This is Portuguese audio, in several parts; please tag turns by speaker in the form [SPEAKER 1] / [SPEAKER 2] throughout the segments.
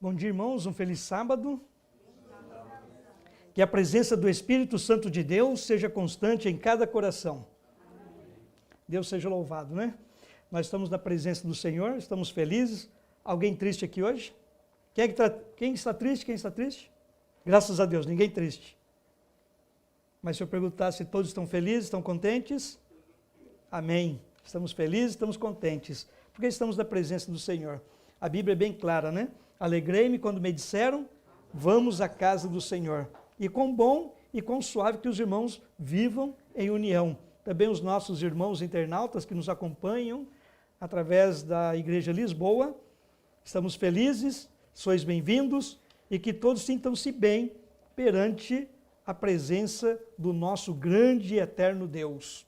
[SPEAKER 1] Bom dia, irmãos, um feliz sábado. Que a presença do Espírito Santo de Deus seja constante em cada coração. Deus seja louvado, né? Nós estamos na presença do Senhor, estamos felizes. Alguém triste aqui hoje? Quem está triste? Quem está triste? Graças a Deus, ninguém triste. Mas se eu perguntar se todos estão felizes, estão contentes? Amém. Estamos felizes, estamos contentes, porque estamos na presença do Senhor. A Bíblia é bem clara, né? Alegrei-me quando me disseram, vamos à casa do Senhor. E quão bom e quão suave que os irmãos vivam em união. Também os nossos irmãos internautas que nos acompanham através da Igreja Lisboa. Estamos felizes, sois bem-vindos e que todos sintam-se bem perante a presença do nosso grande e eterno Deus.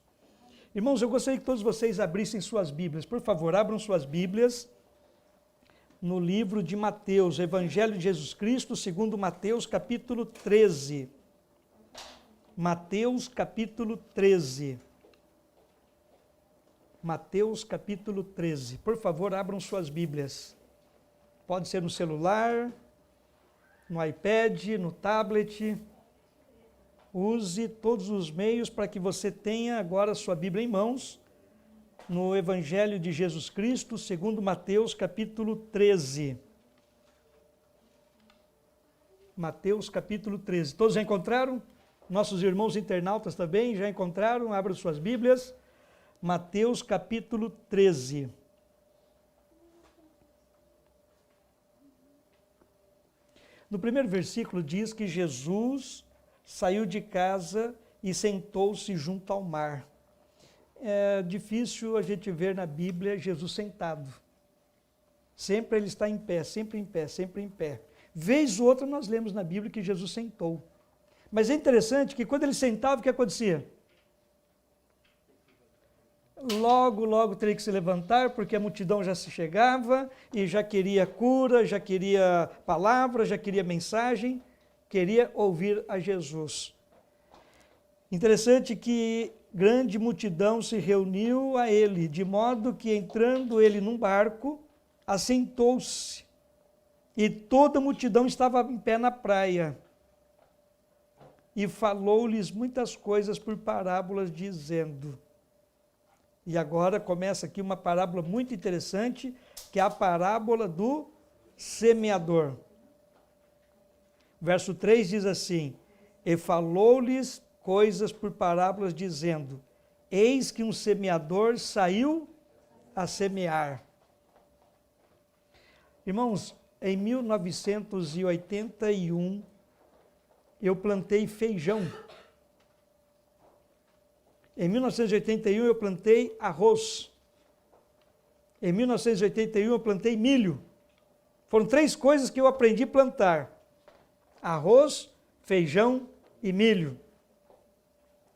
[SPEAKER 1] Irmãos, eu gostaria que todos vocês abrissem suas Bíblias. Por favor, abram suas Bíblias no livro de Mateus, Evangelho de Jesus Cristo, segundo Mateus, capítulo 13. Mateus, capítulo 13. Mateus, capítulo 13. Por favor, abram suas Bíblias. Pode ser no celular, no iPad, no tablet. Use todos os meios para que você tenha agora a sua Bíblia em mãos, no Evangelho de Jesus Cristo, segundo Mateus, capítulo 13. Mateus, capítulo 13. Todos já encontraram? Nossos irmãos internautas também já encontraram? Abram suas Bíblias. Mateus, capítulo 13. No primeiro versículo diz que Jesus saiu de casa e sentou-se junto ao mar. É difícil a gente ver na Bíblia Jesus sentado. Sempre ele está em pé, sempre em pé, sempre em pé. Vez ou outra nós lemos na Bíblia que Jesus sentou. Mas é interessante que quando ele sentava, o que acontecia? Logo teria que se levantar, porque a multidão já se chegava e já queria cura, já queria palavra, já queria mensagem, queria ouvir a Jesus. Interessante que grande multidão se reuniu a ele, de modo que entrando ele num barco, assentou-se, e toda a multidão estava em pé na praia, e falou-lhes muitas coisas por parábolas, dizendo... E agora começa aqui uma parábola muito interessante, que é a parábola do semeador. Verso 3 diz assim, e falou-lhes coisas por parábolas, dizendo, eis que um semeador saiu a semear. Irmãos, em 1981, eu plantei feijão. Em 1981, eu plantei arroz. Em 1981, eu plantei milho. Foram 3 coisas que eu aprendi a plantar. Arroz, feijão e milho.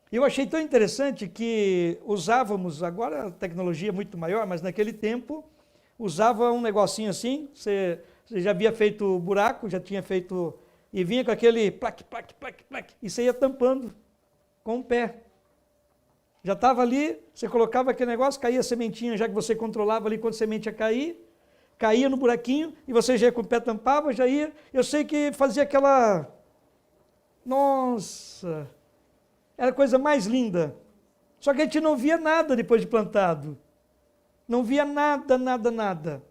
[SPEAKER 1] Eu achei tão interessante que usávamos, agora a tecnologia é muito maior, mas naquele tempo, usava um negocinho assim, você já havia feito buraco, já tinha feito, e vinha com aquele plaque, e você ia tampando com o pé. Já estava ali, você colocava aquele negócio, caía a sementinha, já que você controlava ali quando a semente ia cair, caía no buraquinho, e você já ia com o pé tampava, já ia, eu sei que fazia aquela, nossa, era a coisa mais linda, só que a gente não via nada depois de plantado, não via nada.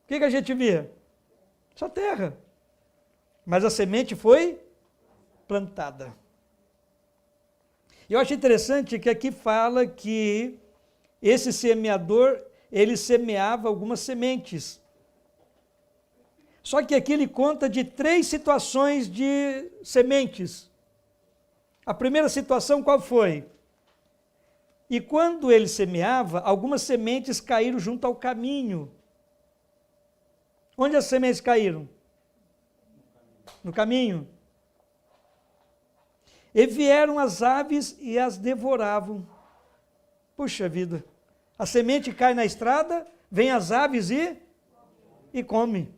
[SPEAKER 1] O que a gente via? Só terra, mas a semente foi plantada. Eu acho interessante que aqui fala que esse semeador, ele semeava algumas sementes. Só que aqui ele conta de 3 situações de sementes. A primeira situação qual foi? E quando ele semeava, algumas sementes caíram junto ao caminho. Onde as sementes caíram? No caminho. E vieram as aves e as devoravam. Puxa vida, a semente cai na estrada, vem as aves e come.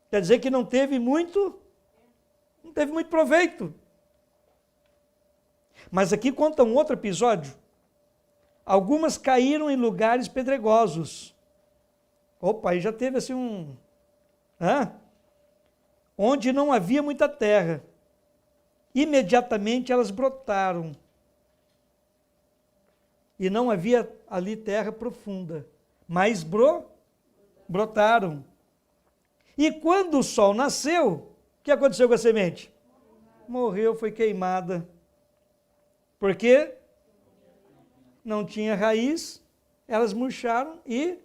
[SPEAKER 1] Quer dizer que não teve muito proveito. Mas aqui conta um outro episódio. Algumas caíram em lugares pedregosos. Opa, aí já teve assim onde não havia muita terra. Imediatamente elas brotaram. E não havia ali terra profunda, mas brotaram. E quando o sol nasceu, o que aconteceu com a semente? Morreu, foi queimada. Porque não tinha raiz, elas murcharam e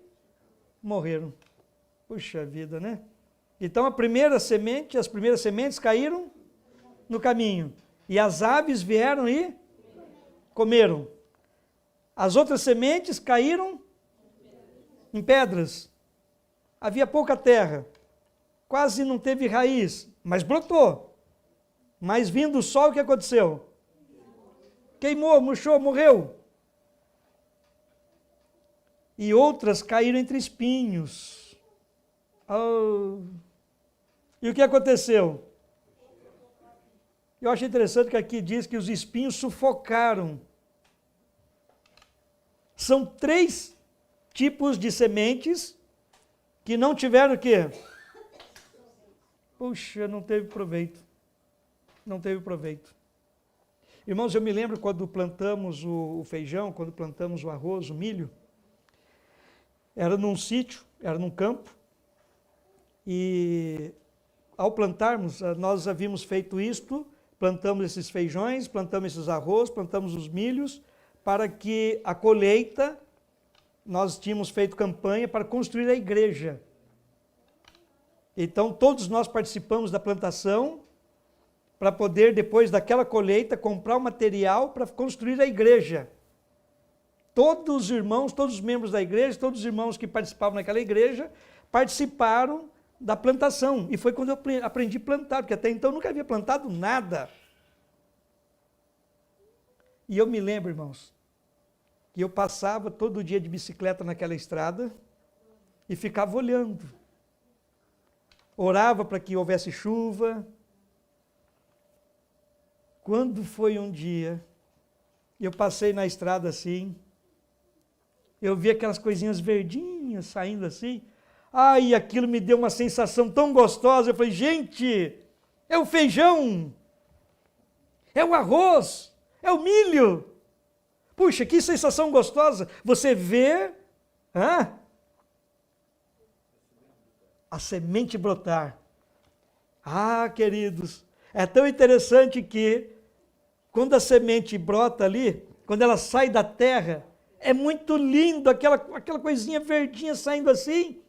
[SPEAKER 1] morreram. Puxa vida, né? Então as primeiras sementes caíram no caminho. E as aves vieram e comeram. As outras sementes caíram em pedras. Havia pouca terra. Quase não teve raiz, mas brotou. Mas vindo o sol, o que aconteceu? Queimou, murchou, morreu. E outras caíram entre espinhos. Oh. E o que aconteceu? Eu acho interessante que aqui diz que os espinhos sufocaram. São 3 tipos de sementes que não tiveram o quê? Puxa, não teve proveito. Não teve proveito. Irmãos, eu me lembro quando plantamos o feijão, quando plantamos o arroz, o milho. Era num sítio, era num campo. E ao plantarmos, nós havíamos feito isto, plantamos esses feijões, plantamos esses arroz, plantamos os milhos, para que a colheita, nós tínhamos feito campanha para construir a igreja. Então, todos nós participamos da plantação, para poder, depois daquela colheita, comprar o material para construir a igreja. Todos os irmãos, todos os membros da igreja, todos os irmãos que participavam naquela igreja, participaram da plantação. E foi quando eu aprendi a plantar, porque até então eu nunca havia plantado nada. E eu me lembro, irmãos, que eu passava todo dia de bicicleta naquela estrada e ficava olhando. Orava para que houvesse chuva. Quando foi um dia, eu passei na estrada assim, eu vi aquelas coisinhas verdinhas saindo assim, ai, aquilo me deu uma sensação tão gostosa, eu falei, gente, é o feijão, é o arroz, é o milho. Puxa, que sensação gostosa, você vê a semente brotar. Ah, queridos, é tão interessante que quando a semente brota ali, quando ela sai da terra, é muito lindo, aquela coisinha verdinha saindo assim.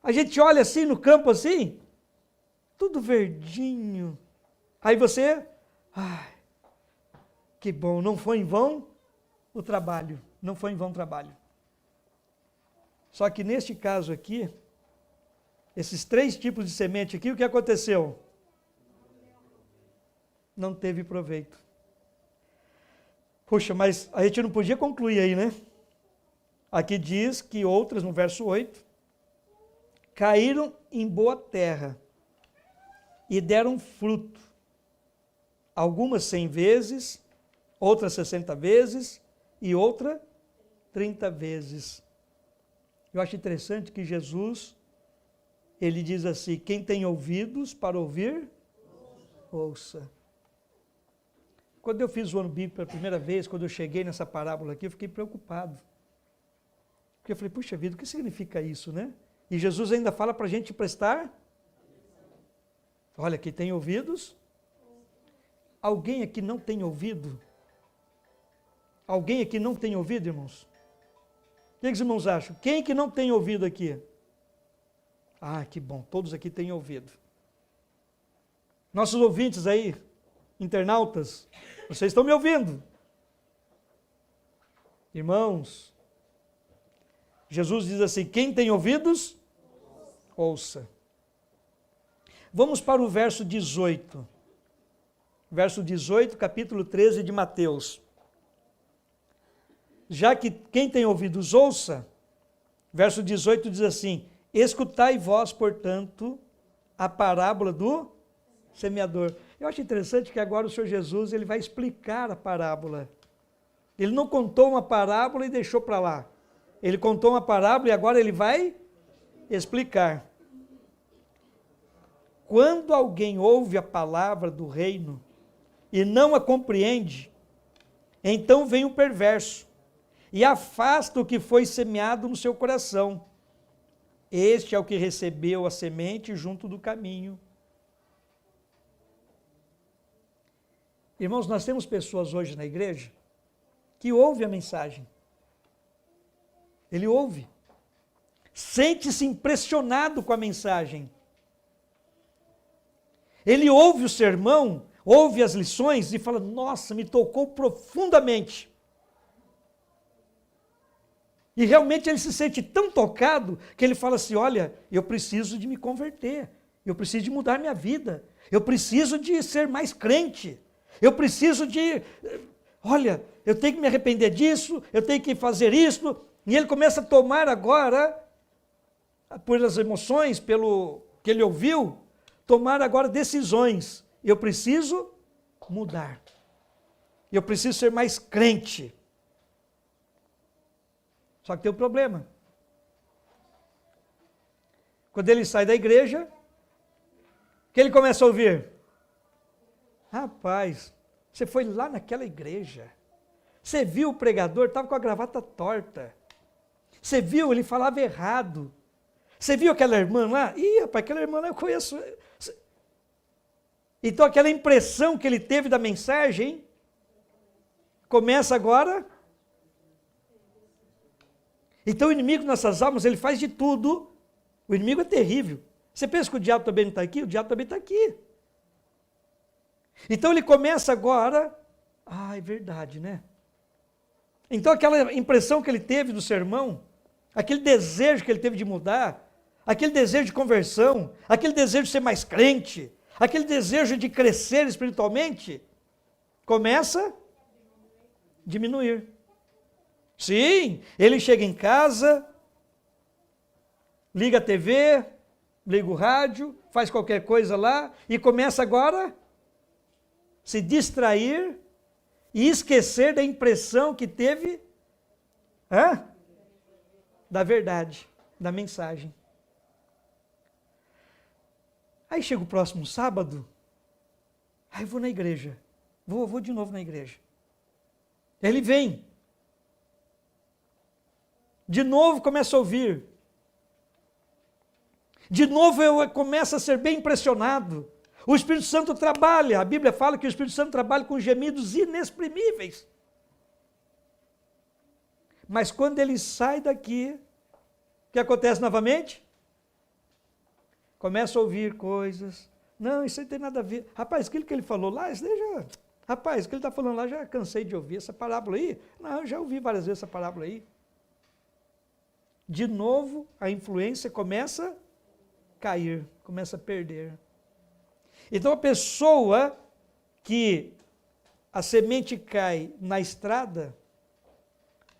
[SPEAKER 1] A gente olha assim no campo assim, tudo verdinho. Aí você, ai, que bom, não foi em vão o trabalho, não foi em vão o trabalho. Só que neste caso aqui, esses 3 tipos de semente aqui, o que aconteceu? Não teve proveito. Puxa, mas a gente não podia concluir aí, né? Aqui diz que outras, no verso 8, caíram em boa terra e deram fruto. Algumas 100 vezes, outras 60 vezes e outra 30 vezes. Eu acho interessante que Jesus, ele diz assim, quem tem ouvidos para ouvir, ouça. Quando eu fiz o ano bíblico pela primeira vez, quando eu cheguei nessa parábola aqui, eu fiquei preocupado. Porque eu falei, puxa vida, o que significa isso, né? E Jesus ainda fala para a gente prestar. Olha, quem tem ouvidos. Alguém aqui não tem ouvido? Alguém aqui não tem ouvido, irmãos? O que os irmãos acham? Quem que não tem ouvido aqui? Ah, que bom, todos aqui têm ouvido. Nossos ouvintes aí, internautas, vocês estão me ouvindo? Irmãos, Jesus diz assim, quem tem ouvidos, ouça. Vamos para o verso 18. Verso 18, capítulo 13 de Mateus. Já que quem tem ouvidos, ouça. Verso 18 diz assim, escutai vós, portanto, a parábola do semeador. Eu acho interessante que agora o Senhor Jesus ele vai explicar a parábola. Ele não contou uma parábola e deixou para lá. Ele contou uma parábola e agora ele vai explicar. quando alguém ouve a palavra do reino e não a compreende, então vem o perverso e afasta o que foi semeado no seu coração. Este é o que recebeu a semente junto do caminho. Irmãos, nós temos pessoas hoje na igreja que ouvem a mensagem. Ele ouve. Sente-se impressionado com a mensagem. Ele ouve o sermão, ouve as lições e fala, nossa, me tocou profundamente. E realmente ele se sente tão tocado que ele fala assim, olha, eu preciso de me converter, eu preciso de mudar minha vida, eu preciso de ser mais crente, eu preciso de, olha, eu tenho que me arrepender disso, eu tenho que fazer isso. E ele começa a tomar agora, pelas emoções, pelo que ele ouviu, tomar agora decisões. Eu preciso mudar, eu preciso ser mais crente. Só que tem um problema. Quando ele sai da igreja, o que ele começa a ouvir? Rapaz, você foi lá naquela igreja, você viu o pregador, estava com a gravata torta, você viu, ele falava errado, você viu aquela irmã lá? Ih, rapaz, aquela irmã lá eu conheço. Então aquela impressão que ele teve da mensagem, começa agora. Então o inimigo nessas almas, ele faz de tudo. O inimigo é terrível. Você pensa que o diabo também não está aqui? O diabo também está aqui. Então ele começa agora, é verdade, né? Então aquela impressão que ele teve do sermão, aquele desejo que ele teve de mudar, aquele desejo de conversão, aquele desejo de ser mais crente, aquele desejo de crescer espiritualmente, começa a diminuir. Sim, ele chega em casa, liga a TV, liga o rádio, faz qualquer coisa lá e começa agora a se distrair e esquecer da impressão que teve da verdade, da mensagem. Aí chega o próximo sábado, aí vou na igreja, vou de novo na igreja. Ele vem. De novo começa a ouvir. De novo eu começo a ser bem impressionado. O Espírito Santo trabalha, a Bíblia fala que o Espírito Santo trabalha com gemidos inexprimíveis. Mas quando ele sai daqui, o que acontece novamente? Começa a ouvir coisas. Não, isso aí tem nada a ver. Rapaz, aquilo que ele falou lá, isso daí já... Rapaz, o que ele está falando lá, já cansei de ouvir essa parábola aí. Não, eu já ouvi várias vezes essa parábola aí. De novo, a influência começa a cair, começa a perder. Então, a pessoa que a semente cai na estrada,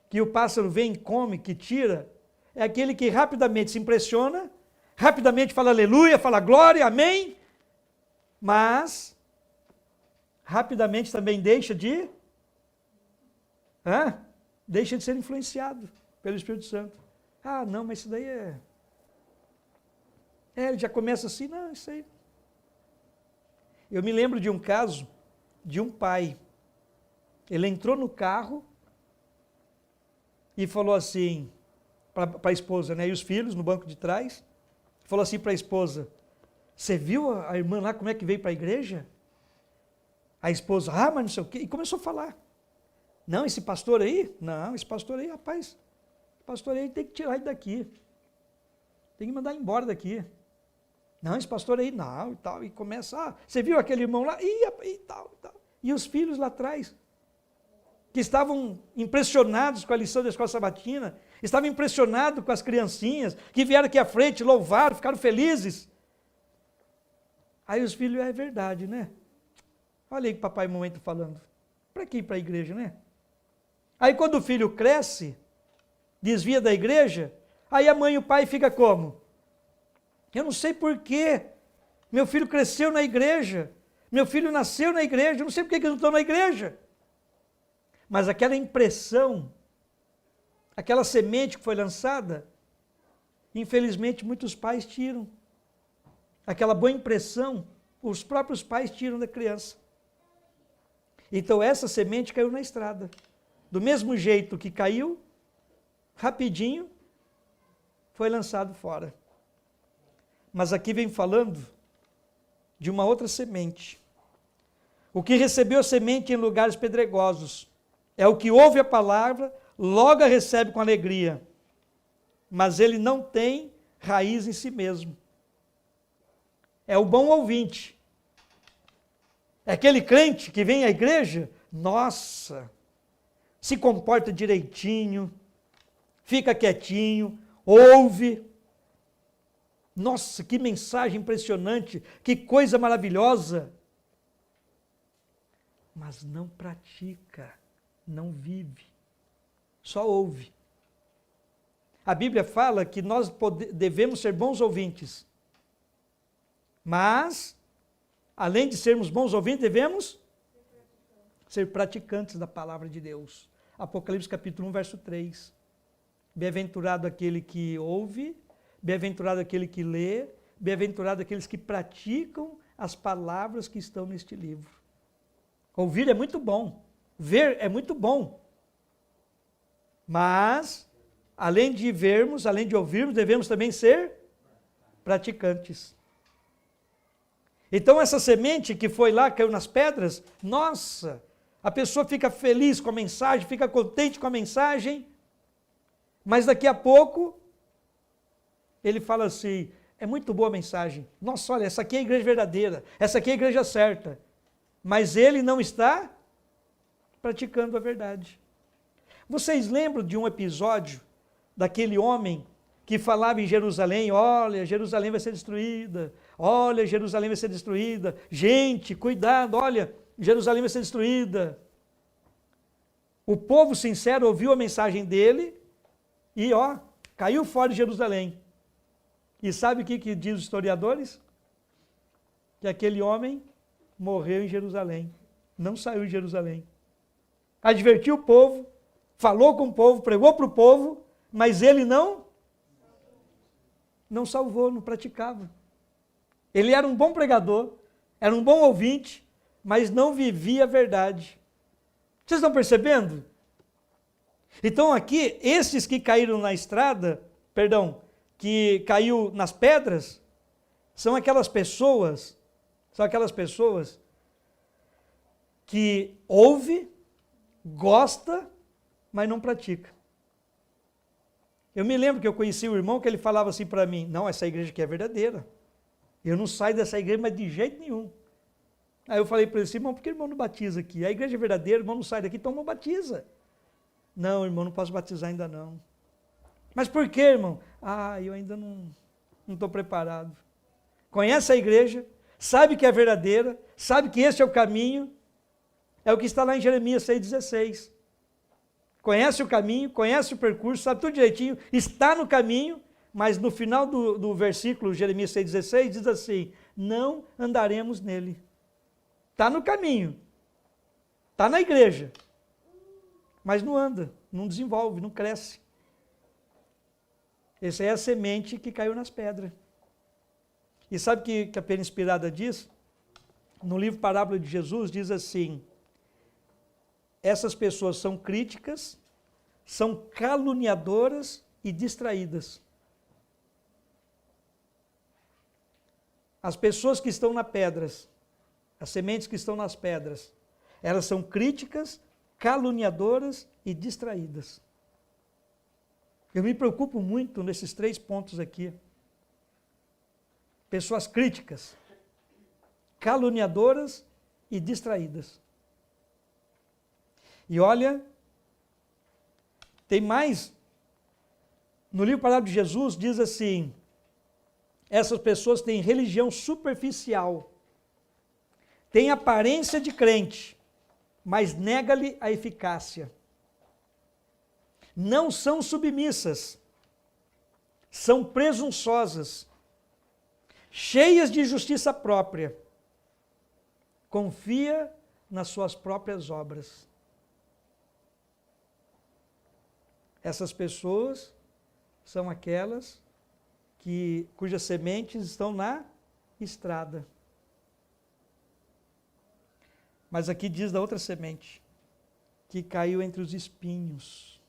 [SPEAKER 1] que o pássaro vem, come, que tira, é aquele que rapidamente se impressiona, rapidamente fala aleluia, fala glória, amém, mas rapidamente também deixa de ser influenciado pelo Espírito Santo. Não, mas isso daí ele já começa assim, não, isso aí. Eu me lembro de um caso de um pai. Ele entrou no carro e falou assim, para a esposa, né, e os filhos no banco de trás, falou assim para a esposa, você viu a irmã lá como é que veio para a igreja? A esposa, mas não sei o quê, e começou a falar. Não, esse pastor aí, rapaz, o pastor aí tem que tirar ele daqui. Tem que mandar ele embora daqui. Não, esse pastor aí não, e tal. E começa, você viu aquele irmão lá? E tal, e tal. E os filhos lá atrás, que estavam impressionados com a lição da escola sabatina, estavam impressionados com as criancinhas, que vieram aqui à frente, louvaram, ficaram felizes. Aí os filhos, é verdade, né? Olha aí que papai e mamãe estão falando. Para que ir para a igreja, né? Aí quando o filho cresce, desvia da igreja, aí a mãe e o pai ficam como? Eu não sei porquê, meu filho cresceu na igreja, meu filho nasceu na igreja, eu não sei por que eles não estão na igreja. Mas aquela impressão, aquela semente que foi lançada, infelizmente muitos pais tiram. aquela boa impressão, os próprios pais tiram da criança. Então essa semente caiu na estrada. Do mesmo jeito que caiu, rapidinho, foi lançado fora. Mas aqui vem falando de uma outra semente. O que recebeu a semente em lugares pedregosos é o que ouve a palavra, logo a recebe com alegria, mas ele não tem raiz em si mesmo. É o bom ouvinte. É aquele crente que vem à igreja, nossa, se comporta direitinho, fica quietinho, ouve. Nossa, que mensagem impressionante, que coisa maravilhosa. Mas não pratica, não vive, só ouve. A Bíblia fala que nós devemos ser bons ouvintes, mas, além de sermos bons ouvintes, devemos ser praticantes da palavra de Deus. Apocalipse capítulo 1, verso 3. Bem-aventurado aquele que ouve, bem-aventurado aquele que lê, bem-aventurado aqueles que praticam as palavras que estão neste livro. Ouvir é muito bom, ver é muito bom, mas, além de vermos, além de ouvirmos, devemos também ser praticantes. Então essa semente que foi lá, caiu nas pedras, nossa, a pessoa fica feliz com a mensagem, fica contente com a mensagem, mas daqui a pouco, ele fala assim, é muito boa a mensagem, nossa, olha, essa aqui é a igreja verdadeira, essa aqui é a igreja certa, mas ele não está praticando a verdade. Vocês lembram de um episódio daquele homem que falava em Jerusalém, olha, Jerusalém vai ser destruída, olha, Jerusalém vai ser destruída, gente, cuidado, olha, Jerusalém vai ser destruída. O povo sincero ouviu a mensagem dele e, caiu fora de Jerusalém. E sabe o que diz os historiadores? Que aquele homem morreu em Jerusalém, não saiu de Jerusalém. Advertiu o povo, falou com o povo, pregou para o povo, mas ele não salvou, não praticava. Ele era um bom pregador, era um bom ouvinte, mas não vivia a verdade. Vocês estão percebendo? Então aqui, esses que caíram na estrada, que caiu nas pedras, são aquelas pessoas que ouve, gosta, mas não pratica. Eu me lembro que eu conheci um irmão que ele falava assim para mim, não, essa igreja aqui é verdadeira. Eu não saio dessa igreja, mas de jeito nenhum. Aí eu falei para ele assim, irmão, por que o irmão não batiza aqui? A igreja é verdadeira, o irmão não sai daqui, então não batiza. Não, irmão, não posso batizar ainda não. Mas por que, irmão? Eu ainda não estou preparado. Conhece a igreja, sabe que é verdadeira, sabe que esse é o caminho, é o que está lá em Jeremias 6,16. Conhece o caminho, conhece o percurso, sabe tudo direitinho, está no caminho, mas no final do versículo, Jeremias 6,16, diz assim, não andaremos nele. Está no caminho, está na igreja, mas não anda, não desenvolve, não cresce. Essa é a semente que caiu nas pedras. E sabe o que a Pena Inspirada diz? No livro Parábola de Jesus, diz assim, essas pessoas são críticas, são caluniadoras e distraídas. As pessoas que estão nas pedras, as sementes que estão nas pedras, elas são críticas, caluniadoras e distraídas. Eu me preocupo muito nesses 3 pontos aqui. Pessoas críticas, caluniadoras e distraídas. E olha, tem mais. No livro Parábola de Jesus diz assim, essas pessoas têm religião superficial, têm aparência de crente, mas nega-lhe a eficácia. Não são submissas, são presunçosas, cheias de justiça própria, confia nas suas próprias obras. Essas pessoas são aquelas cujas sementes estão estrada. Mas aqui diz da outra semente, que caiu entre os espinhos.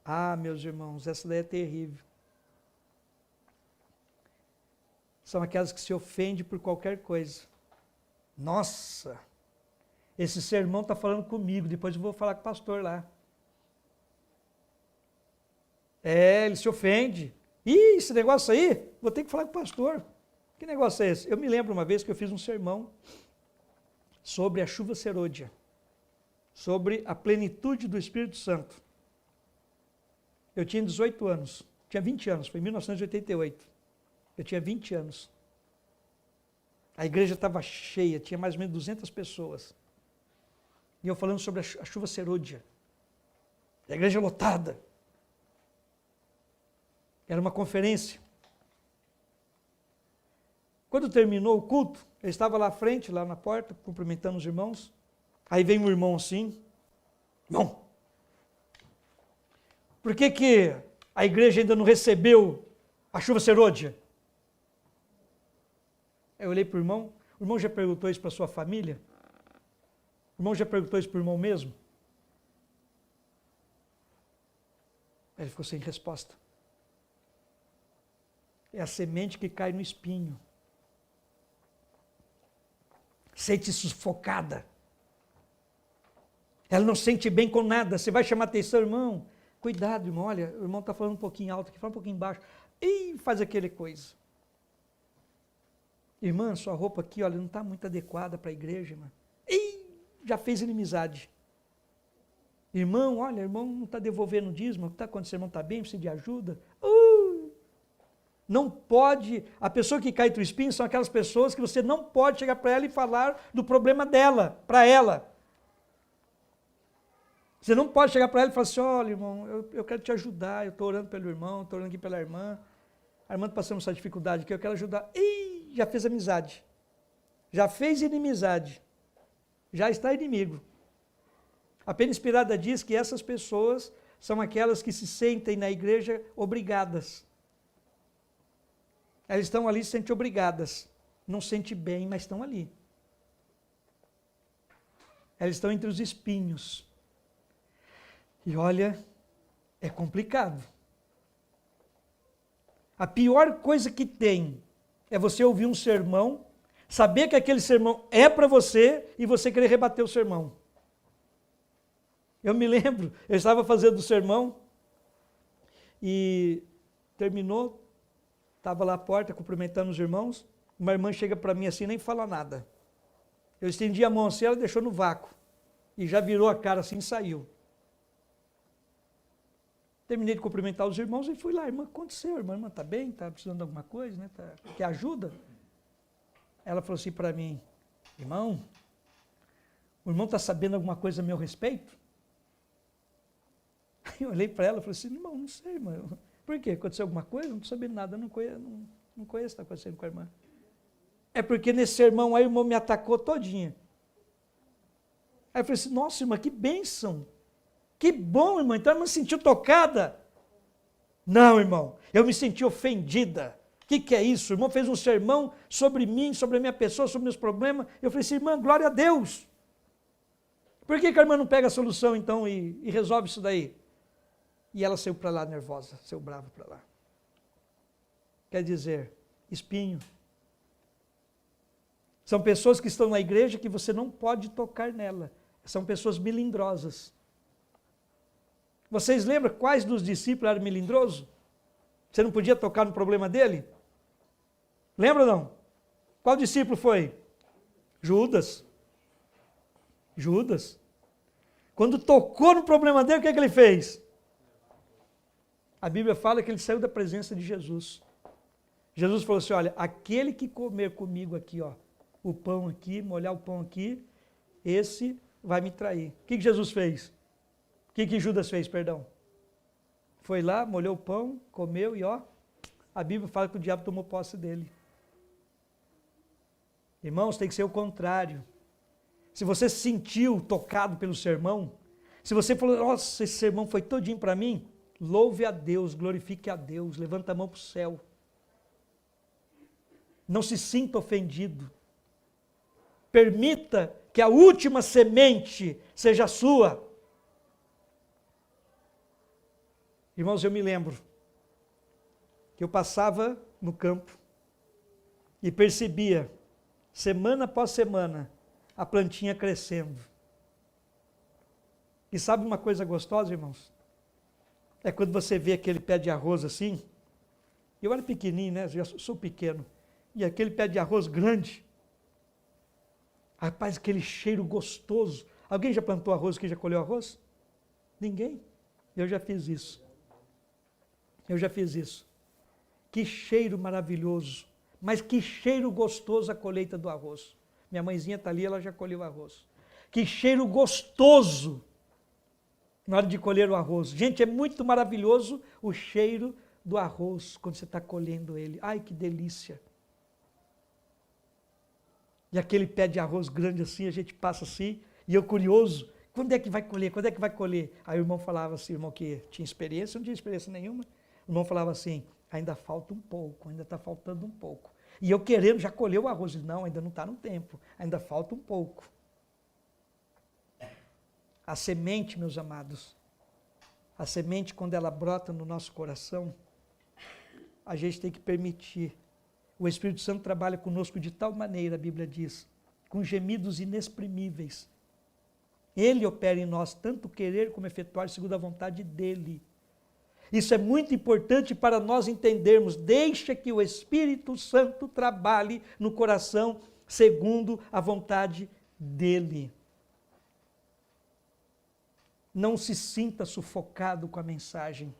[SPEAKER 1] Ah, meus irmãos, essa daí é terrível. São aquelas que se ofendem por qualquer coisa. Nossa, esse sermão está falando comigo, depois eu vou falar com o pastor lá. Ele se ofende. Ih, esse negócio aí, vou ter que falar com o pastor. Que negócio é esse? Eu me lembro uma vez que eu fiz um sermão sobre a chuva serôdia, sobre a plenitude do Espírito Santo. Eu tinha 18 anos, tinha 20 anos, foi em 1988. Eu tinha 20 anos. A igreja estava cheia, tinha mais ou menos 200 pessoas. E eu falando sobre a chuva serôdia. A igreja lotada. Era uma conferência. Quando terminou o culto, eu estava lá à frente, lá na porta, cumprimentando os irmãos. Aí vem um irmão assim, irmão, por que a igreja ainda não recebeu a chuva serôdia? Eu olhei para o irmão já perguntou isso para a sua família? O irmão já perguntou isso para o irmão mesmo? Ele ficou sem resposta. É a semente que cai no espinho. Sente sufocada. Ela não sente bem com nada. Você vai chamar atenção, irmão. Cuidado, irmão. Olha, o irmão está falando um pouquinho alto aqui, fala um pouquinho baixo. E faz aquele coisa. Irmã, sua roupa aqui, olha, não está muito adequada para a igreja, irmã. E já fez inimizade. Irmão, olha, irmão não está devolvendo o dízimo. O que está acontecendo? Irmão está bem, precisa de ajuda. Não pode, a pessoa que cai entre o espinho são aquelas pessoas que você não pode chegar para ela e falar do problema dela, para ela. Você não pode chegar para ela e falar assim, olha irmão, eu quero te ajudar, eu estou orando pelo irmão, estou orando aqui pela irmã, a irmã está passando essa dificuldade aqui, eu quero ajudar. Ih, já fez amizade, já fez inimizade, já está inimigo. A Pena Inspirada diz que essas pessoas são aquelas que se sentem na igreja obrigadas. Elas estão ali, se sentem obrigadas. Não sentem bem, mas estão ali. Elas estão entre os espinhos. E olha, é complicado. A pior coisa que tem é você ouvir um sermão, saber que aquele sermão é para você e você querer rebater o sermão. Eu me lembro, eu estava fazendo o sermão e terminou. Estava lá à porta, cumprimentando os irmãos, uma irmã chega para mim assim, nem fala nada. Eu estendi a mão assim, ela deixou no vácuo, e já virou a cara assim e saiu. Terminei de cumprimentar os irmãos e fui lá, irmã, o que aconteceu? Irmã, está bem? Está precisando de alguma coisa? Né? Quer ajuda? Ela falou assim para mim, irmão, o irmão está sabendo alguma coisa a meu respeito? Eu olhei para ela e falei assim, irmão, não sei, irmão. Por quê? Aconteceu alguma coisa? Não estou sabendo nada, não conheço o que está acontecendo com a irmã. É porque nesse sermão aí o irmão me atacou todinha. Aí eu falei assim, nossa irmã, que bênção. Que bom, irmão, então a irmã se sentiu tocada. Não, irmão, eu me senti ofendida. O que é isso? O irmão fez um sermão sobre mim, sobre a minha pessoa, sobre meus problemas. Eu falei assim, irmã, glória a Deus. Por que a irmã não pega a solução então e resolve isso daí? E ela saiu para lá nervosa, saiu brava para lá. Quer dizer, espinho. São pessoas que estão na igreja que você não pode tocar nela. São pessoas melindrosas. Vocês lembram quais dos discípulos eram melindrosos? Você não podia tocar no problema dele? Lembra ou não? Qual discípulo foi? Judas. Judas. Quando tocou no problema dele, o que é que ele fez? A Bíblia fala que ele saiu da presença de Jesus. Jesus falou assim, olha, aquele que comer comigo aqui, ó, o pão aqui, molhar o pão aqui, esse vai me trair. O que Jesus fez? O que Judas fez, perdão? Foi lá, molhou o pão, comeu e ó, a Bíblia fala que o diabo tomou posse dele. Irmãos, tem que ser o contrário. Se você se sentiu tocado pelo sermão, se você falou, nossa, esse sermão foi todinho para mim, louve a Deus, glorifique a Deus, levanta a mão para o céu. Não se sinta ofendido. Permita que a última semente seja sua. Irmãos, eu me lembro que eu passava no campo e percebia, semana após semana, a plantinha crescendo. E sabe uma coisa gostosa, irmãos? É quando você vê aquele pé de arroz assim, eu era pequenininho, né? Eu sou pequeno, e aquele pé de arroz grande, rapaz, aquele cheiro gostoso. Alguém já plantou arroz aqui, já colheu arroz? Ninguém? Eu já fiz isso. Eu já fiz isso. Que cheiro maravilhoso, mas que cheiro gostoso a colheita do arroz. Minha mãezinha está ali, ela já colheu arroz. Que cheiro gostoso na hora de colher o arroz. Gente, é muito maravilhoso o cheiro do arroz quando você está colhendo ele. Ai, que delícia. E aquele pé de arroz grande assim, a gente passa assim, e eu curioso, quando é que vai colher? Quando é que vai colher? Aí o irmão falava assim, o irmão que tinha experiência, não tinha experiência nenhuma, o irmão falava assim, ainda falta um pouco, ainda está faltando um pouco. E eu querendo, já colheu o arroz. Não, ainda não está no tempo, ainda falta um pouco. A semente, meus amados, a semente quando ela brota no nosso coração, a gente tem que permitir. O Espírito Santo trabalha conosco de tal maneira, a Bíblia diz, com gemidos inexprimíveis. Ele opera em nós tanto querer como efetuar segundo a vontade dele. Isso é muito importante para nós entendermos. Deixa que o Espírito Santo trabalhe no coração segundo a vontade dele. Não se sinta sufocado com a mensagem.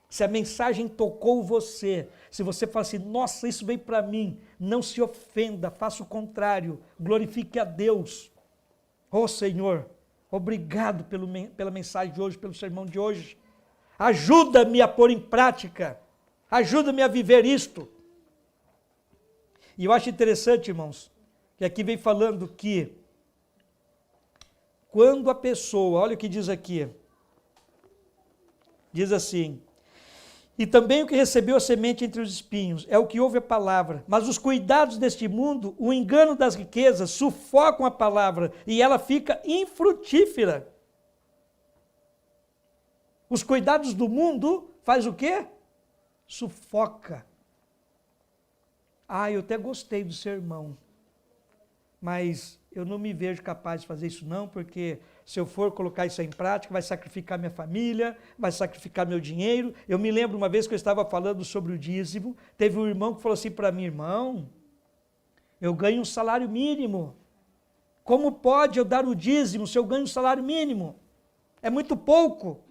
[SPEAKER 1] Se a mensagem tocou você, se você fala assim, nossa, isso veio para mim, não se ofenda, faça o contrário, glorifique a Deus. Oh Senhor, obrigado pela mensagem de hoje, pelo sermão de hoje. Ajuda-me a pôr em prática, ajuda-me a viver isto. E eu acho interessante, irmãos, que aqui vem falando que quando a pessoa, olha o que diz aqui, diz assim, e também o que recebeu a semente entre os espinhos, é o que ouve a palavra, mas os cuidados deste mundo, o engano das riquezas, sufocam a palavra e ela fica infrutífera. Os cuidados do mundo faz o quê? Sufoca. Eu até gostei do sermão, mas eu não me vejo capaz de fazer isso não, porque se eu for colocar isso em prática, vai sacrificar minha família, vai sacrificar meu dinheiro. Eu me lembro uma vez que eu estava falando sobre o dízimo, teve um irmão que falou assim para mim, irmão, eu ganho um salário mínimo. Como pode eu dar o dízimo se eu ganho um salário mínimo? É muito pouco.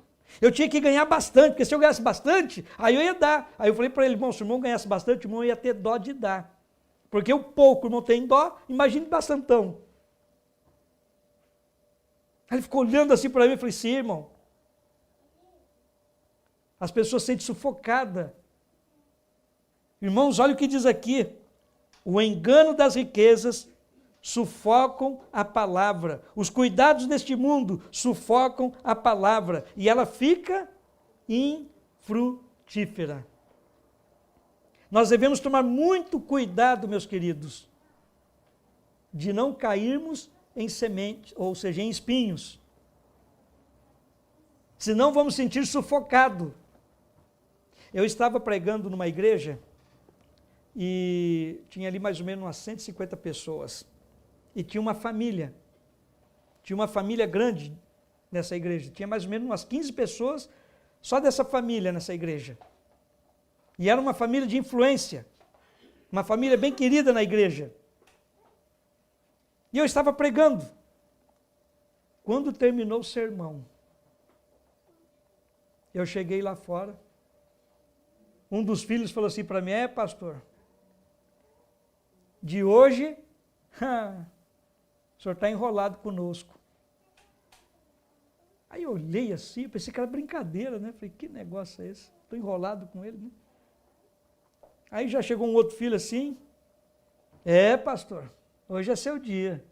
[SPEAKER 1] Eu tinha que ganhar bastante, porque se eu ganhasse bastante, aí eu ia dar. Aí eu falei para ele, irmão, se o irmão ganhasse bastante, o irmão ia ter dó de dar. Porque o pouco o irmão tem dó, imagine bastantão. Aí ele ficou olhando assim para mim, eu falei, sim, irmão. As pessoas se sentem sufocadas. Irmãos, olha o que diz aqui. O engano das riquezas sufocam a palavra. Os cuidados deste mundo sufocam a palavra. E ela fica infrutífera. Nós devemos tomar muito cuidado, meus queridos, de não cairmos em semente, ou seja, em espinhos. Senão vamos sentir sufocado. Eu estava pregando numa igreja e tinha ali mais ou menos umas 150 pessoas. E tinha uma família grande nessa igreja. Tinha mais ou menos umas 15 pessoas só dessa família nessa igreja. E era uma família de influência, uma família bem querida na igreja. E eu estava pregando. Quando terminou o sermão, eu cheguei lá fora. Um dos filhos falou assim para mim, pastor, de hoje, o senhor está enrolado conosco. Aí eu olhei assim, pensei que era brincadeira, né? Falei, que negócio é esse? Estou enrolado com ele, né? Aí já chegou um outro filho assim, pastor, hoje é seu dia.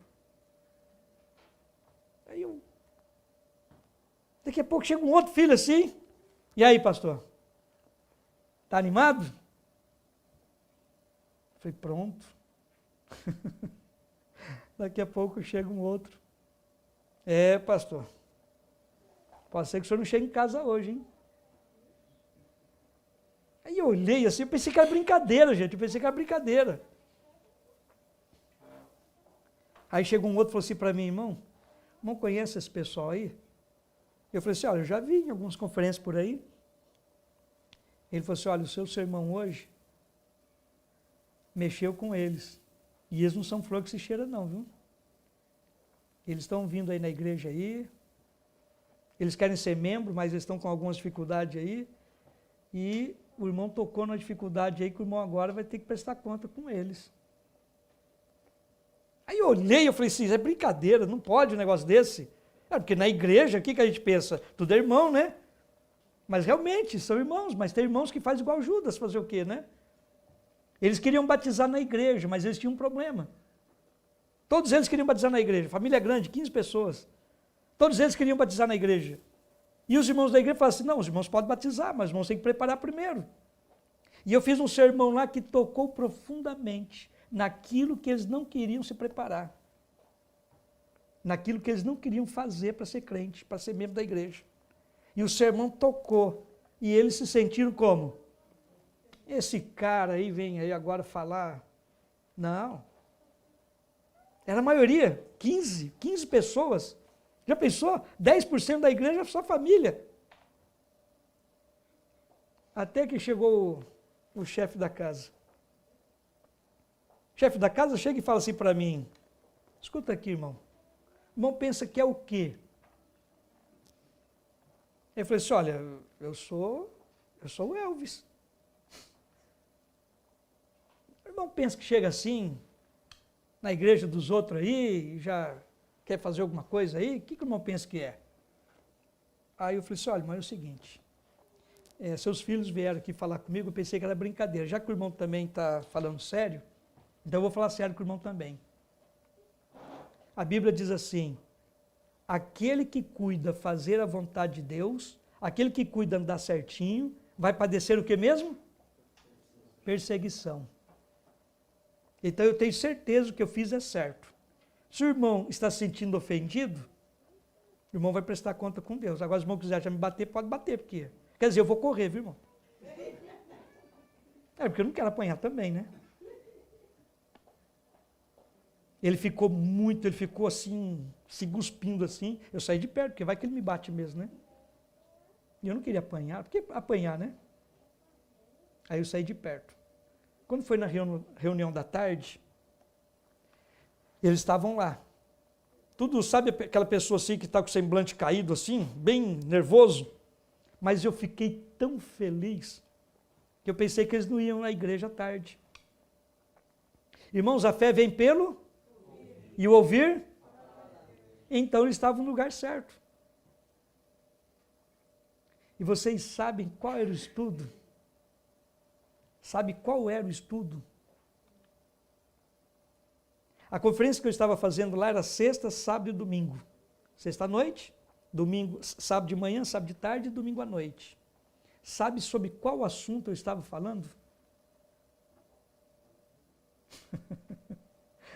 [SPEAKER 1] Aí daqui a pouco chega um outro filho assim, e aí pastor, está animado? Falei, pronto. Daqui a pouco chega um outro. Pastor, pode ser que o senhor não chegue em casa hoje, hein? Aí eu olhei assim, eu pensei que era brincadeira, gente, Aí chegou um outro e falou assim para mim, irmão conhece esse pessoal aí? Eu falei assim, olha, eu já vi em algumas conferências por aí. Ele falou assim, olha, o seu sermão hoje mexeu com eles. E eles não são flor que se cheira não, viu? Eles estão vindo aí na igreja aí, eles querem ser membro, mas eles estão com algumas dificuldades aí, e o irmão tocou na dificuldade aí que o irmão agora vai ter que prestar conta com eles. Aí eu olhei, eu falei assim, é brincadeira, não pode um negócio desse. Porque na igreja, o que a gente pensa? Tudo é irmão, né? Mas realmente, são irmãos, mas tem irmãos que fazem igual Judas, fazer o quê, né? Eles queriam batizar na igreja, mas eles tinham um problema. Todos eles queriam batizar na igreja, família grande, 15 pessoas. Todos eles queriam batizar na igreja. E os irmãos da igreja falaram assim, não, os irmãos podem batizar, mas os irmãos têm que preparar primeiro. E eu fiz um sermão lá que tocou profundamente naquilo que eles não queriam se preparar. Naquilo que eles não queriam fazer para ser crente, para ser membro da igreja. E o sermão tocou. E eles se sentiram como? Esse cara aí vem aí agora falar. Não. Era a maioria, 15 pessoas. Já pensou? 10% da igreja é só família. Até que chegou o chefe da casa. O chefe da casa chega e fala assim para mim, escuta aqui, irmão. O irmão pensa que é o quê? Eu falei assim, olha, eu sou o Elvis. O irmão pensa que chega assim, na igreja dos outros aí, e já quer fazer alguma coisa aí, o que o irmão pensa que é? Aí eu falei assim, olha, mas é o seguinte, seus filhos vieram aqui falar comigo, eu pensei que era brincadeira, já que o irmão também está falando sério, então eu vou falar sério com o irmão também. A Bíblia diz assim, aquele que cuida fazer a vontade de Deus, aquele que cuida andar certinho, vai padecer o que mesmo? Perseguição. Então eu tenho certeza que o que eu fiz é certo. Se o irmão está se sentindo ofendido, o irmão vai prestar conta com Deus. Agora, se o irmão quiser já me bater, pode bater, porque... Quer dizer, eu vou correr, viu, irmão? Porque eu não quero apanhar também, né? Ele ficou assim, se cuspindo assim. Eu saí de perto, porque vai que ele me bate mesmo, né? E eu não queria apanhar, porque apanhar, né? Aí eu saí de perto. Quando foi na reunião da tarde, eles estavam lá. Tudo, sabe aquela pessoa assim que está com o semblante caído assim, bem nervoso? Mas eu fiquei tão feliz que eu pensei que eles não iam na igreja à tarde. Irmãos, a fé vem pelo e o ouvir? Então eles estavam no lugar certo. E vocês sabem qual era o estudo? Sabe qual era o estudo? A conferência que eu estava fazendo lá era sexta, sábado e domingo. Sexta à noite, domingo, sábado de manhã, sábado de tarde e domingo à noite. Sabe sobre qual assunto eu estava falando?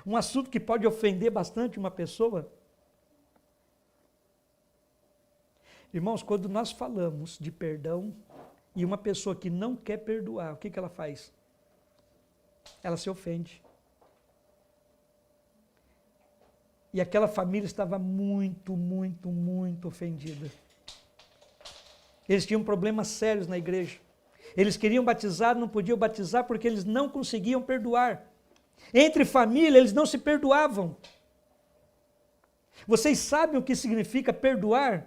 [SPEAKER 1] Um assunto que pode ofender bastante uma pessoa. Irmãos, quando nós falamos de perdão e uma pessoa que não quer perdoar, o que ela faz? Ela se ofende. E aquela família estava muito, muito, muito ofendida. Eles tinham problemas sérios na igreja. Eles queriam batizar, não podiam batizar porque eles não conseguiam perdoar. Entre família, eles não se perdoavam. Vocês sabem o que significa perdoar?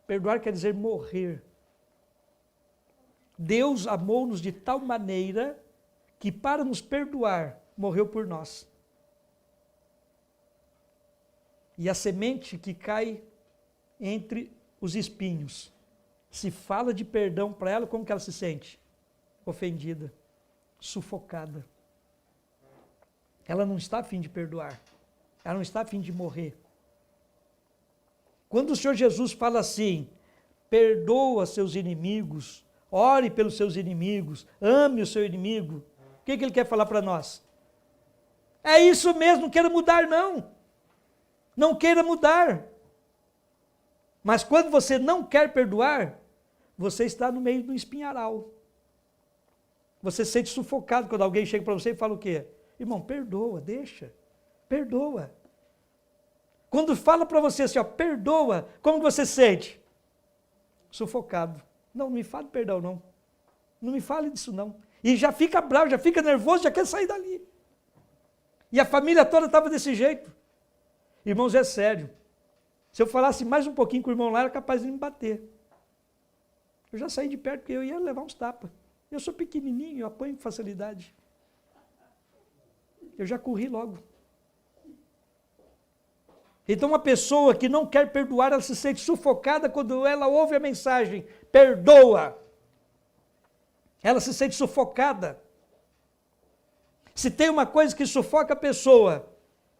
[SPEAKER 1] Perdoar quer dizer morrer. Deus amou-nos de tal maneira que para nos perdoar, morreu por nós. E a semente que cai entre os espinhos, se fala de perdão para ela, como que ela se sente? Ofendida, sufocada. Ela não está a fim de perdoar. Ela não está a fim de morrer. Quando o Senhor Jesus fala assim, perdoa seus inimigos, ore pelos seus inimigos, ame o seu inimigo, O que ele quer falar para nós? É isso mesmo, não queira mudar não. Não queira mudar. Mas quando você não quer perdoar, você está no meio do espinharal. Você se sente sufocado quando alguém chega para você e fala o quê? Irmão, perdoa, deixa. Perdoa. Quando fala para você assim, ó, perdoa, como você se sente? Sufocado. Não me fale perdão, não. Não me fale disso, não. E já fica bravo, já fica nervoso, já quer sair dali. E a família toda estava desse jeito. Irmãos, é sério. Se eu falasse mais um pouquinho com o irmão lá, era capaz de me bater. Eu já saí de perto porque eu ia levar uns tapas. Eu sou pequenininho, eu apanho com facilidade. Eu já corri logo. Então uma pessoa que não quer perdoar, ela se sente sufocada quando ela ouve a mensagem, perdoa. Ela se sente sufocada. Se tem uma coisa que sufoca a pessoa,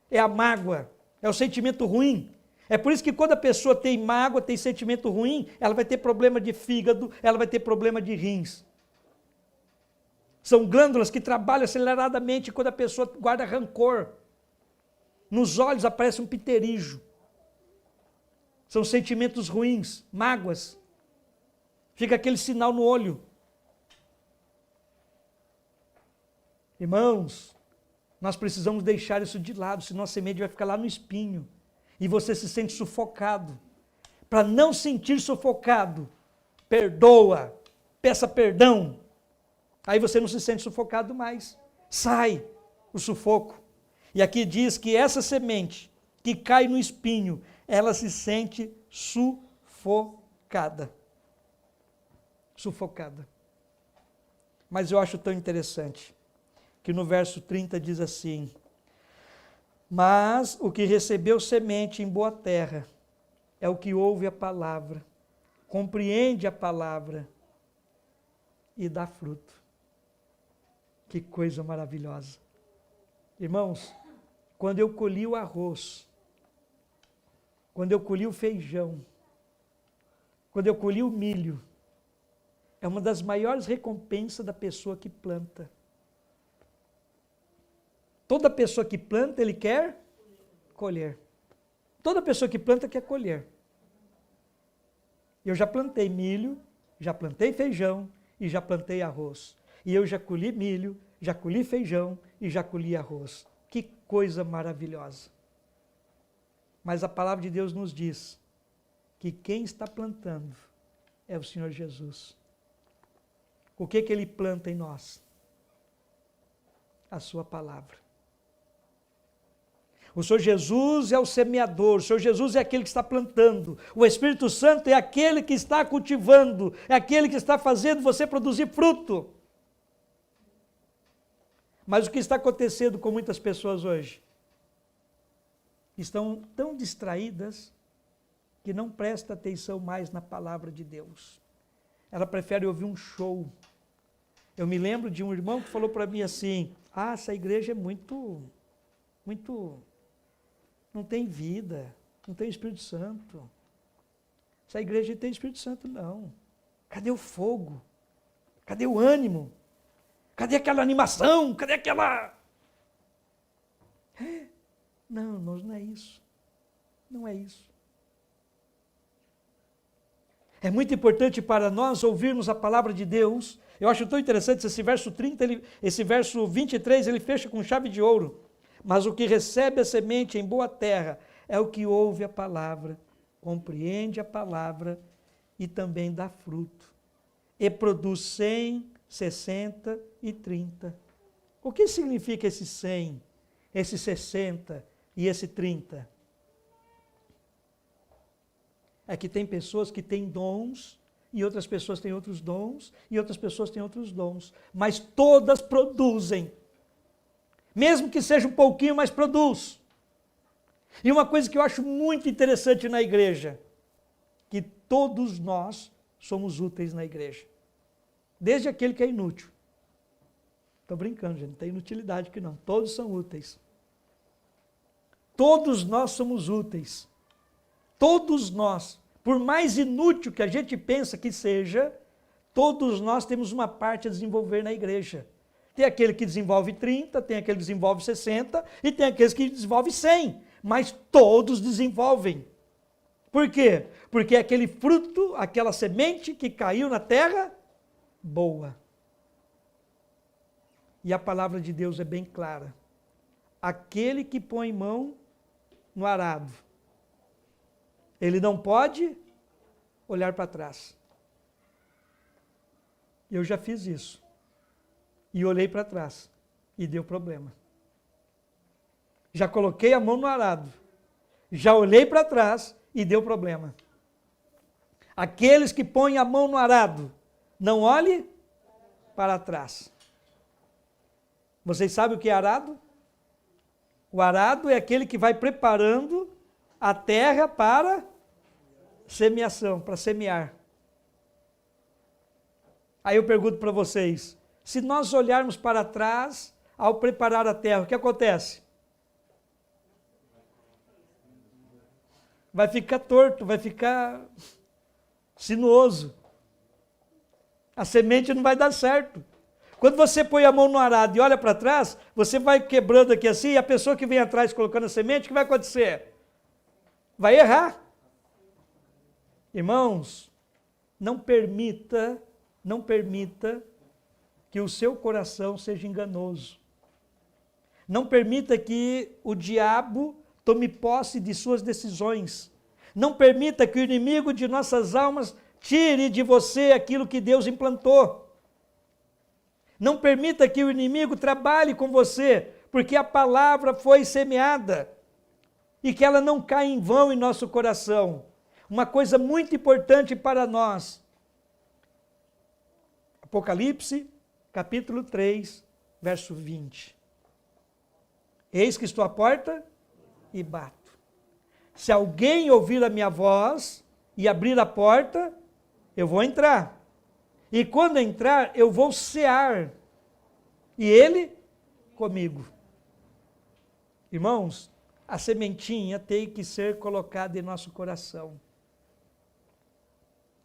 [SPEAKER 1] é a mágoa, é o sentimento ruim. É por isso que quando a pessoa tem mágoa, tem sentimento ruim, ela vai ter problema de fígado, ela vai ter problema de rins. São glândulas que trabalham aceleradamente quando a pessoa guarda rancor. Nos olhos aparece um pterijo. São sentimentos ruins, mágoas. Fica aquele sinal no olho. Irmãos, nós precisamos deixar isso de lado, senão a semente vai ficar lá no espinho. E você se sente sufocado. Para não sentir sufocado, perdoa, peça perdão. Aí você não se sente sufocado mais. Sai o sufoco. E aqui diz que essa semente que cai no espinho, ela se sente sufocada. Sufocada. Mas eu acho tão interessante que no verso 30 diz assim: mas o que recebeu semente em boa terra é o que ouve a palavra, compreende a palavra e dá fruto. Que coisa maravilhosa. Irmãos, quando eu colhi o arroz, quando eu colhi o feijão, quando eu colhi o milho, é uma das maiores recompensas da pessoa que planta. Toda pessoa que planta, ele quer colher. Toda pessoa que planta quer colher. Eu já plantei milho, já plantei feijão e já plantei arroz. E eu já colhi milho, já colhi feijão e já colhi arroz. Que coisa maravilhosa. Mas a palavra de Deus nos diz que quem está plantando é o Senhor Jesus. O que Ele planta em nós? A sua palavra. O Senhor Jesus é o semeador, o Senhor Jesus é aquele que está plantando, o Espírito Santo é aquele que está cultivando, é aquele que está fazendo você produzir fruto. Mas o que está acontecendo com muitas pessoas hoje? Estão tão distraídas que não prestam atenção mais na palavra de Deus. Ela prefere ouvir um show. Eu me lembro de um irmão que falou para mim assim: essa igreja é muito, não tem vida, não tem Espírito Santo. Essa igreja não tem Espírito Santo, não. Cadê o fogo? Cadê o ânimo? Cadê aquela animação? Cadê aquela... Não, não é isso. Não é isso. É muito importante para nós ouvirmos a palavra de Deus. Eu acho tão interessante esse verso 30, esse verso 23, ele fecha com chave de ouro. Mas o que recebe a semente em boa terra é o que ouve a palavra, compreende a palavra e também dá fruto. E produz 100, 60 e 30. O que significa esse 100, esse 60 e esse 30? É que tem pessoas que têm dons, e outras pessoas têm outros dons, e outras pessoas têm outros dons, mas todas produzem. Mesmo que seja um pouquinho, mas produz. E uma coisa que eu acho muito interessante na igreja, que todos nós somos úteis na igreja. Desde aquele que é inútil. Estou brincando, gente, não tem inutilidade aqui não. Todos são úteis. Todos nós somos úteis. Todos nós. Por mais inútil que a gente pensa que seja, todos nós temos uma parte a desenvolver na igreja. Tem aquele que desenvolve 30, tem aquele que desenvolve 60 e tem aqueles que desenvolvem 100. Mas todos desenvolvem. Por quê? Porque é aquele fruto, aquela semente que caiu na terra boa. E a palavra de Deus é bem clara. Aquele que põe mão no arado, ele não pode olhar para trás. Eu já fiz isso. E olhei para trás. E deu problema. Já coloquei a mão no arado. Já olhei para trás e deu problema. Aqueles que põem a mão no arado, não olhe para trás. Vocês sabem o que é arado? O arado é aquele que vai preparando a terra para semeação, para semear. Aí eu pergunto para vocês, se nós olharmos para trás, ao preparar a terra, o que acontece? Vai ficar torto, vai ficar sinuoso. A semente não vai dar certo. Quando você põe a mão no arado e olha para trás, você vai quebrando aqui assim, e a pessoa que vem atrás colocando a semente, o que vai acontecer? Vai errar. Irmãos, não permita que o seu coração seja enganoso. Não permita que o diabo tome posse de suas decisões. Não permita que o inimigo de nossas almas tire de você aquilo que Deus implantou. Não permita que o inimigo trabalhe com você, porque a palavra foi semeada e que ela não caia em vão em nosso coração. Uma coisa muito importante para nós. Apocalipse, capítulo 3, verso 20. Eis que estou à porta e bato. Se alguém ouvir a minha voz e abrir a porta, eu vou entrar. E quando entrar, eu vou cear. E ele comigo. Irmãos, a sementinha tem que ser colocada em nosso coração.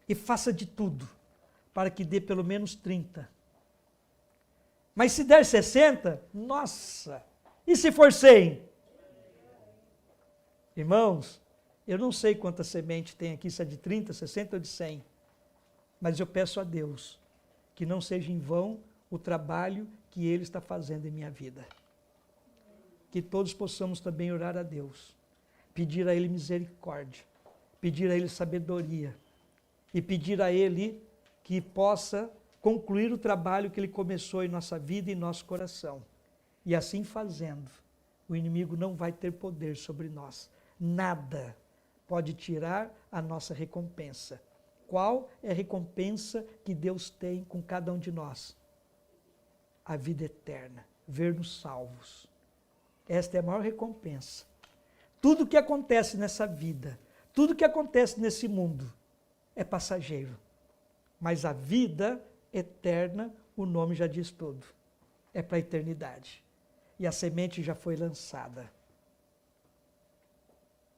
[SPEAKER 1] E faça de tudo para que dê pelo menos 30. Mas se der 60, nossa! E se for 100? Irmãos, eu não sei quanta semente tem aqui, se é de 30, 60 ou de 100. Mas eu peço a Deus que não seja em vão o trabalho que Ele está fazendo em minha vida. Que todos possamos também orar a Deus, pedir a Ele misericórdia, pedir a Ele sabedoria e pedir a Ele que possa concluir o trabalho que Ele começou em nossa vida e em nosso coração. E assim fazendo, o inimigo não vai ter poder sobre nós. Nada pode tirar a nossa recompensa. Qual é a recompensa que Deus tem com cada um de nós? A vida eterna, ver-nos salvos. Esta é a maior recompensa. Tudo que acontece nessa vida, tudo que acontece nesse mundo é passageiro. Mas a vida eterna, o nome já diz tudo. É para a eternidade. E a semente já foi lançada.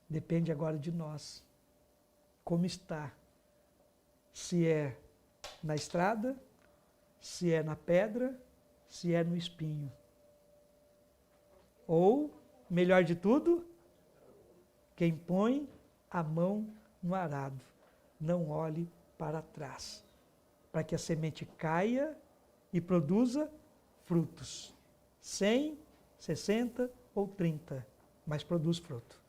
[SPEAKER 1] Depende agora de nós. Como está? Se é na estrada, se é na pedra, se é no espinho. Ou, melhor de tudo, quem põe a mão no arado, não olhe para trás, para que a semente caia e produza frutos. 100, 60 ou 30, mas produz fruto.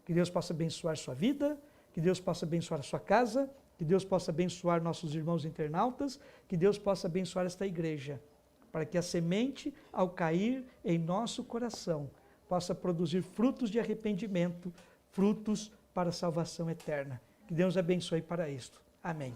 [SPEAKER 1] Que Deus possa abençoar sua vida, que Deus possa abençoar a sua casa, que Deus possa abençoar nossos irmãos internautas, que Deus possa abençoar esta igreja, para que a semente, ao cair em nosso coração, possa produzir frutos de arrependimento, frutos para a salvação eterna. Que Deus abençoe para isto. Amém.